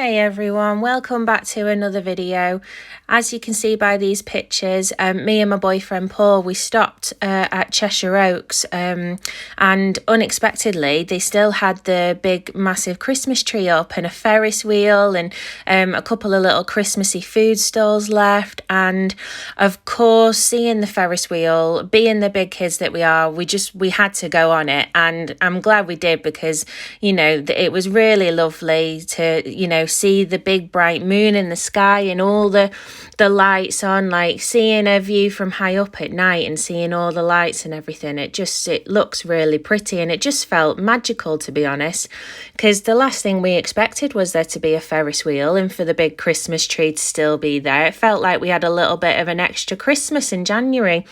Hey everyone, welcome back to another video. As you can see by these pictures, me and my boyfriend Paul, we stopped at Cheshire Oaks and unexpectedly they still had the big massive Christmas tree up and a Ferris wheel and a couple of little Christmassy food stalls left, and of course seeing the Ferris wheel, being the big kids that we are, we had to go on it, and I'm glad we did because it was really lovely to see the big bright moon in the sky and all the lights on, like seeing a view from high up at night and seeing all the lights and everything. It looks really pretty and it just felt magical, to be honest, because the last thing we expected was there to be a Ferris wheel and for the big Christmas tree to still be there. It felt like we had a little bit of an extra Christmas in January.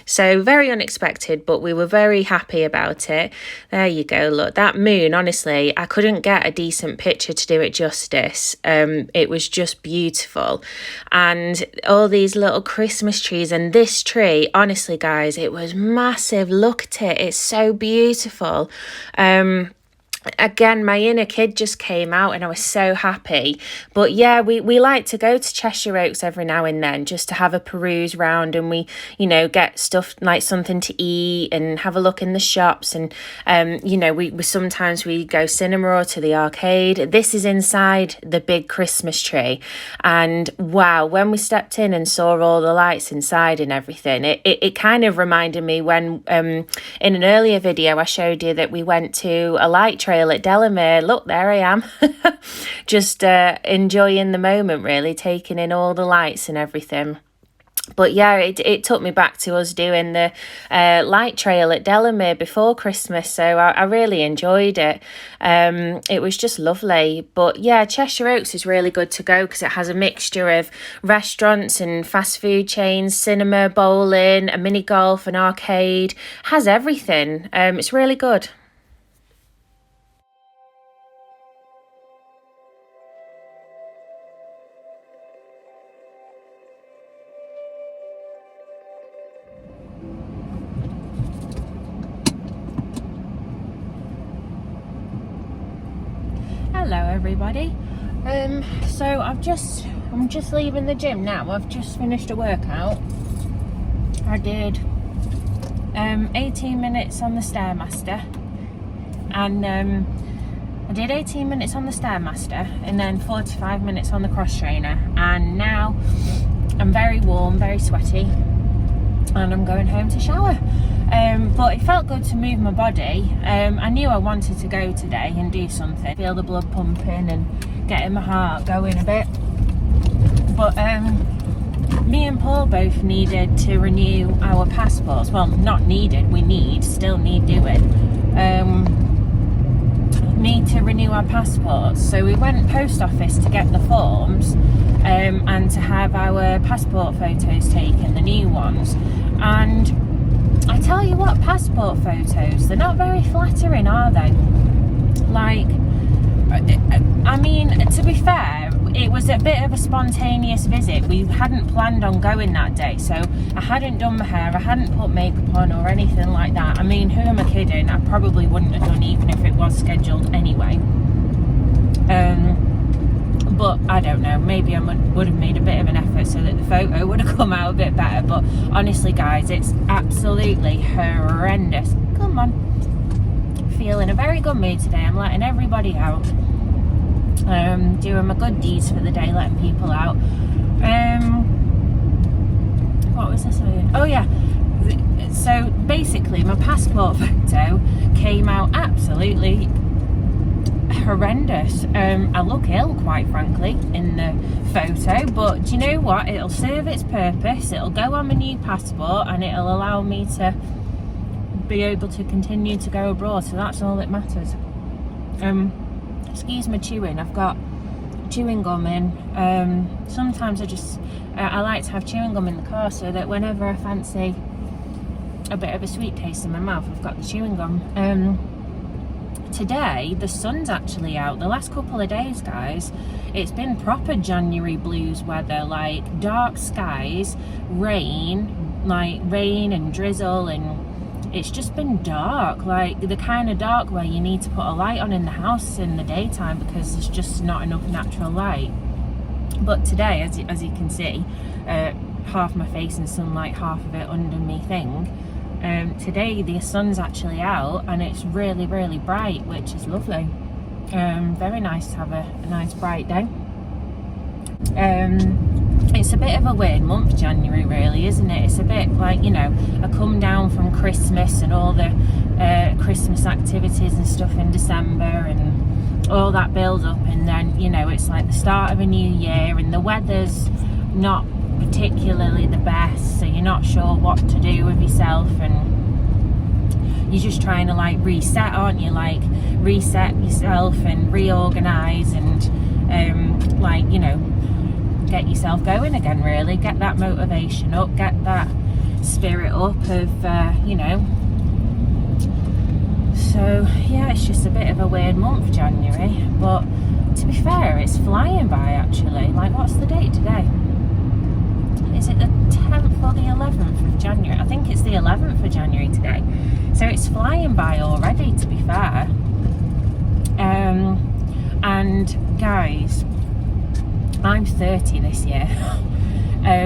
So very unexpected, but we were very happy about it. There you go, look, that moon, honestly, I couldn't get a decent picture to do it justice. It was just beautiful. And all these little Christmas trees and this tree, honestly, guys, it was massive. Look at it, it's so beautiful. Again, my inner kid just came out and I was so happy. But yeah, we like to go to Cheshire Oaks every now and then just to have a peruse round, and we get stuff like something to eat and have a look in the shops, and we sometimes we go cinema or to the arcade. This is inside the big Christmas tree, and wow, when we stepped in and saw all the lights inside and everything, it kind of reminded me when in an earlier video I showed you that we went to a light trail at Delamere. Look, there I am just enjoying the moment, really taking in all the lights and everything. But yeah, it took me back to us doing the light trail at Delamere before Christmas, so I really enjoyed it. It was just lovely. But yeah, Cheshire Oaks is really good to go because it has a mixture of restaurants and fast food chains, cinema, bowling, a mini golf, an arcade, has everything. It's really good. Hello everybody. So I'm just leaving the gym now. I've just finished a workout. I did 18 minutes on the Stairmaster, and I did 18 minutes on the Stairmaster and then 45 minutes on the cross trainer, and now I'm very warm, very sweaty, and I'm going home to shower. But it felt good to move my body. I knew I wanted to go today and do something, feel the blood pumping and getting my heart going a bit. But me and Paul both needed to renew our passports. Well, not needed, still need doing. Need to renew our passports. So we went post office to get the forms and to have our passport photos taken, the new ones. And I tell you what, passport photos, they're not very flattering, are they? Like, I mean, to be fair, it was a bit of a spontaneous visit. We hadn't planned on going that day, so I hadn't done my hair, I hadn't put makeup on or anything like that. I mean, who am I kidding? I probably wouldn't have done even if it was scheduled anyway. But I don't know, maybe I would have made a bit of an effort so that the photo would have come out a bit better. But honestly, guys, it's absolutely horrendous. Come on. Feeling a very good mood today. I'm letting everybody out. Doing my good deeds for the day, letting people out. What was I saying? Oh yeah. So basically, my passport photo came out absolutely horrendous. I look ill, quite frankly, in the photo, but do you know what? It'll serve its purpose. It'll go on my new passport and it'll allow me to be able to continue to go abroad, so that's all that matters. Excuse my chewing, I've got chewing gum in. Sometimes I like to have chewing gum in the car so that whenever I fancy a bit of a sweet taste in my mouth, I've got the chewing gum. Today the sun's actually out. The last couple of days, guys, it's been proper January blues weather, like dark skies, rain and drizzle, and it's just been dark, like the kind of dark where you need to put a light on in the house in the daytime because there's just not enough natural light. But today, as you can see, half my face in sunlight, half of it under me thing. Today the sun's actually out and it's really, really bright, which is lovely. Very nice to have a nice bright day. It's a bit of a weird month, January, really, isn't it? It's a bit like, you know, a come down from Christmas and all the Christmas activities and stuff in December and all that build up, and then, you know, it's like the start of a new year and the weather's not particularly the best, so you're not sure what to do with yourself, and you're just trying to like reset, aren't you? Like reset yourself and reorganize and like, you know, get yourself going again, really, get that motivation up, get that spirit up of you know. So yeah, it's just a bit of a weird month, January, but to be fair, it's flying by actually. Like, what's the date today? Is it the 10th or the 11th of January? I think it's the 11th of January today. So it's flying by already, to be fair. And guys, I'm 30 this year.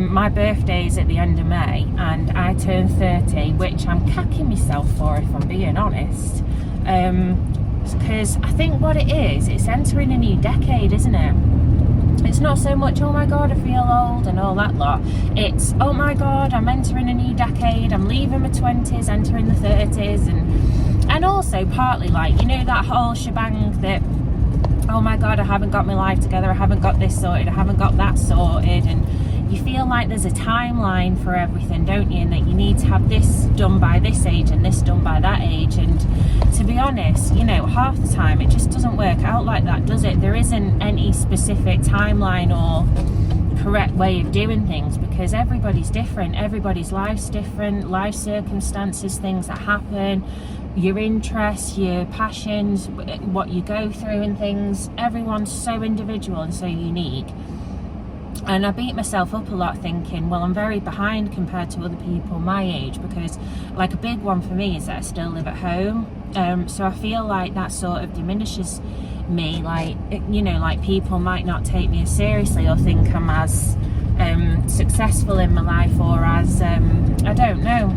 My birthday is at the end of May and I turn 30, which I'm kacking myself for, if I'm being honest. Because I think what it is, it's entering a new decade, isn't it? It's not so much, oh my god, I feel old and all that lot. It's, oh my god, I'm entering a new decade, I'm leaving my 20s, entering the 30s, and also partly like, you know, that whole shebang that, oh my god, I haven't got my life together, I haven't got this sorted, I haven't got that sorted, and you feel like there's a timeline for everything, don't you? And that you need to have this done by this age and this done by that age. And to be honest, you know, half the time it just doesn't work out like that, does it? There isn't any specific timeline or correct way of doing things because everybody's different, everybody's life's different, life circumstances, things that happen, your interests, your passions, what you go through and things. Everyone's so individual and so unique. And I beat myself up a lot thinking, well, I'm very behind compared to other people my age, because like a big one for me is that I still live at home. So I feel like that sort of diminishes me, like, you know, like people might not take me as seriously or think I'm as successful in my life, or as I don't know,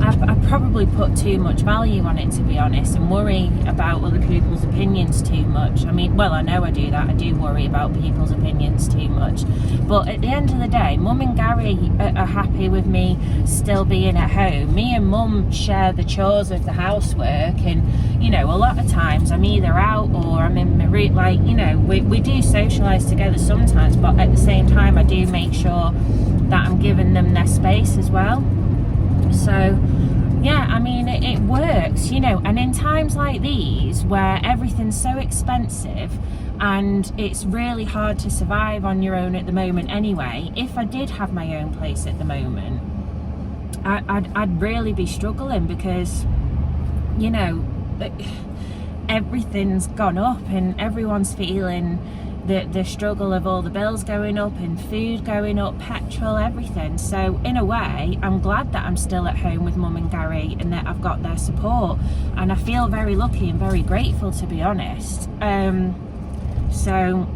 I probably put too much value on it, to be honest, and worry about other people's opinions too much. I mean, well, I know I do that. I do worry about people's opinions too much. But at the end of the day, Mum and Gary are happy with me still being at home. Me and Mum share the chores of the housework, and, you know, a lot of times I'm either out or I'm in my room. Like, you know, we do socialise together sometimes, but at the same time I do make sure that I'm giving them their space as well. So yeah, I mean, it works, you know. And in times like these where everything's so expensive and it's really hard to survive on your own at the moment anyway, if I did have my own place at the moment, I'd really be struggling because, you know, everything's gone up and everyone's feeling the struggle of all the bills going up and food going up, petrol, everything. So in a way, I'm glad that I'm still at home with Mum and Gary and that I've got their support, and I feel very lucky and very grateful, to be honest. So,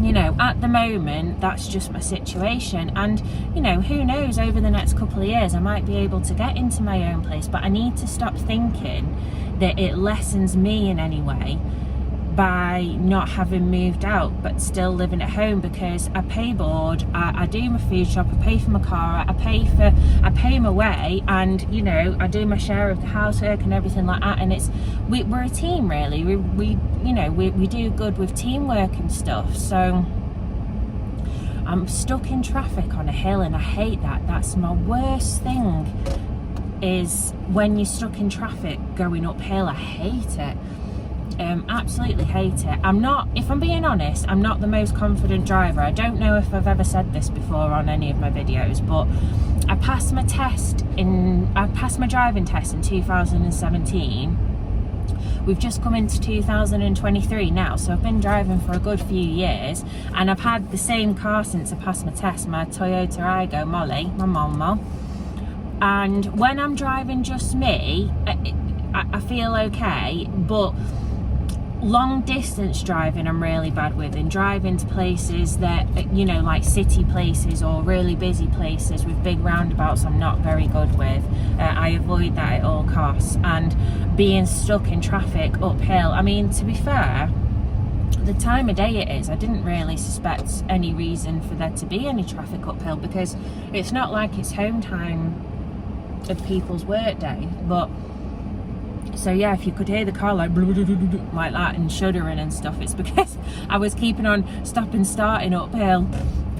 you know, at the moment, that's just my situation. And, you know, who knows, over the next couple of years I might be able to get into my own place, but I need to stop thinking that it lessens me in any way by not having moved out but still living at home, because I pay board, I do my food shop, I pay for my car, I pay my way, and, you know, I do my share of the housework and everything like that. And it's we're a team, really. We you know, we do good with teamwork and stuff. So I'm stuck in traffic on a hill and I hate that. That's my worst thing, is when you're stuck in traffic going uphill. I hate it. Absolutely hate it. I'm not, if I'm being honest, I'm not the most confident driver. I don't know if I've ever said this before on any of my videos, but I passed my driving test in 2017. We've just come into 2023 now, so I've been driving for a good few years, and I've had the same car since I passed my test, my Toyota Aygo Molly, my mama. and when I'm driving just me, I feel okay, but long distance driving I'm really bad with, and driving to places that, you know, like city places or really busy places with big roundabouts, I'm not very good with. I avoid that at all costs. And being stuck in traffic uphill, I mean, to be fair, the time of day it is, I didn't really suspect any reason for there to be any traffic uphill, because it's not like it's home time of people's work day. But so yeah, if you could hear the car like that and shuddering and stuff, it's because I was keeping on stopping starting uphill.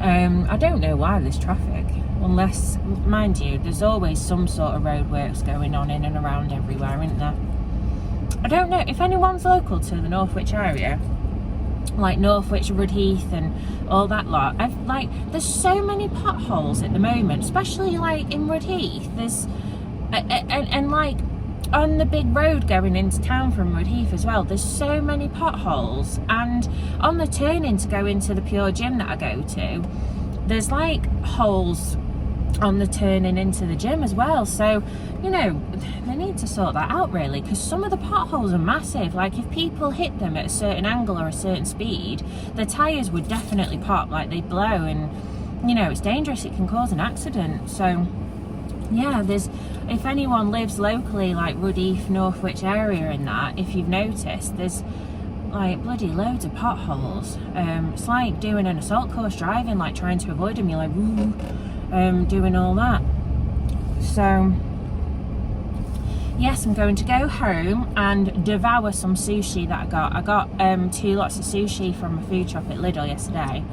I don't know why there's traffic, unless, mind you, there's always some sort of roadworks going on in and around everywhere, isn't there? I don't know if anyone's local to the Northwich area, like Northwich, Rudheath and all that lot. There's so many potholes at the moment, especially like in Rudheath. There's and like on the big road going into town from Rudheath as well, there's so many potholes. And on the turning to go into the Pure Gym that I go to, there's like holes on the turning into the gym as well. So, you know, they need to sort that out really, because some of the potholes are massive. Like if people hit them at a certain angle or a certain speed, the tyres would definitely pop, like they'd blow, and you know, it's dangerous, it can cause an accident. So yeah, if anyone lives locally like Rudheath, Northwich area and that, if you've noticed, there's like bloody loads of potholes. It's like doing an assault course driving, like trying to avoid them. You're like, woo, doing all that. So yes, I'm going to go home and devour some sushi that I got 2 lots of sushi from a food shop at Lidl yesterday,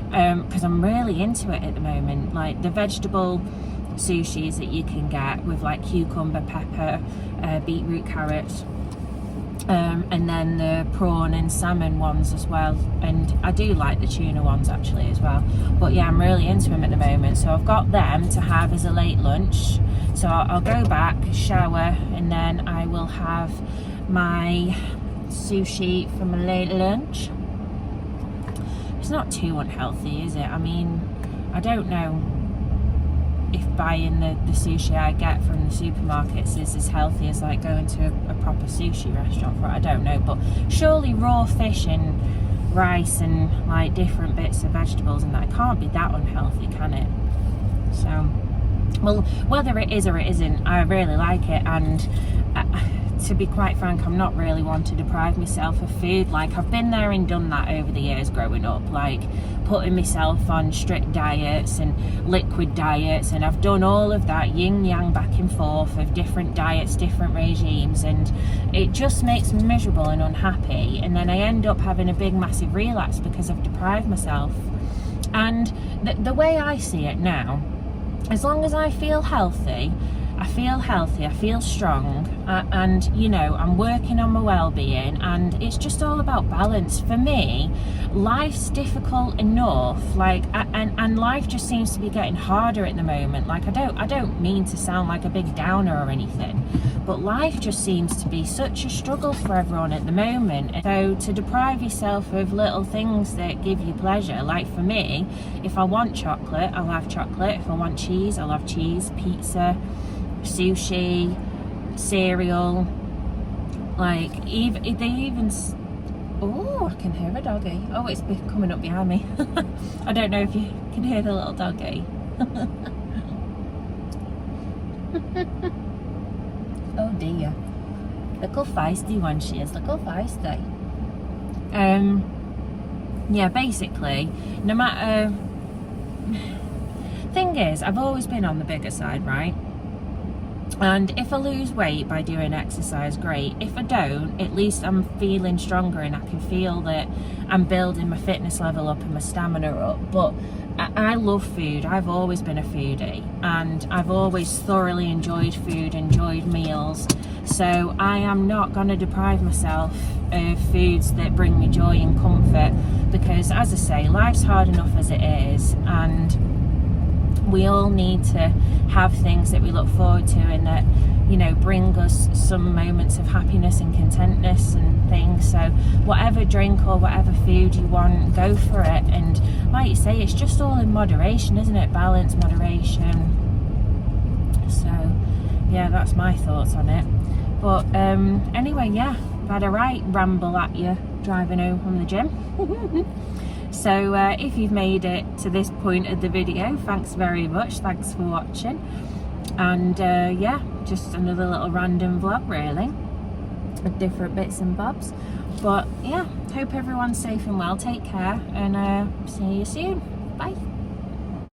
because I'm really into it at the moment. Like the vegetable sushis that you can get with like cucumber, pepper, beetroot, carrots, and then the prawn and salmon ones as well. And I do like the tuna ones actually as well. But yeah, I'm really into them at the moment. So I've got them to have as a late lunch. So I'll go back, shower, and then I will have my sushi for my late lunch. It's not too unhealthy, is it? I mean, I don't know if buying the sushi I get from the supermarkets is as healthy as like going to a proper sushi restaurant for it. I don't know, but surely raw fish and rice and like different bits of vegetables and that can't be that unhealthy, can it? So, well, whether it is or it isn't, I really like it. And to be quite frank, I'm not really one to deprive myself of food. Like I've been there and done that over the years growing up, like putting myself on strict diets and liquid diets, and I've done all of that yin yang back and forth of different diets, different regimes, and it just makes me miserable and unhappy. And then I end up having a big massive relapse because I've deprived myself. And the way I see it now, as long as I feel healthy, I feel strong, and you know, I'm working on my well-being, and it's just all about balance. For me, life's difficult enough, like, and life just seems to be getting harder at the moment. Like I don't mean to sound like a big downer or anything, but life just seems to be such a struggle for everyone at the moment. So to deprive yourself of little things that give you pleasure, like for me, if I want chocolate, I'll have chocolate. If I want cheese, I'll have cheese, pizza, sushi, cereal. Like oh, I can hear a doggy. Oh, it's coming up behind me. I don't know if you can hear the little doggy. Oh dear, little feisty one she is, little feisty. Yeah, basically, no matter, thing is, I've always been on the bigger side, right? And if I lose weight by doing exercise, great. If I don't, at least I'm feeling stronger and I can feel that I'm building my fitness level up and my stamina up. But I love food. I've always been a foodie, and I've always thoroughly enjoyed food, enjoyed meals. So I am not going to deprive myself of foods that bring me joy and comfort, because as I say, life's hard enough as it is, and we all need to have things that we look forward to and that, you know, bring us some moments of happiness and contentness and things. So whatever drink or whatever food you want, go for it. And like you say, it's just all in moderation, isn't it? Balance, moderation. So yeah, that's my thoughts on it. But anyway, yeah, I've had a right ramble at you driving home from the gym. So if you've made it to this point of the video, thanks very much, thanks for watching. And yeah, just another little random vlog really, with different bits and bobs. But yeah, hope everyone's safe and well, take care, and see you soon, bye.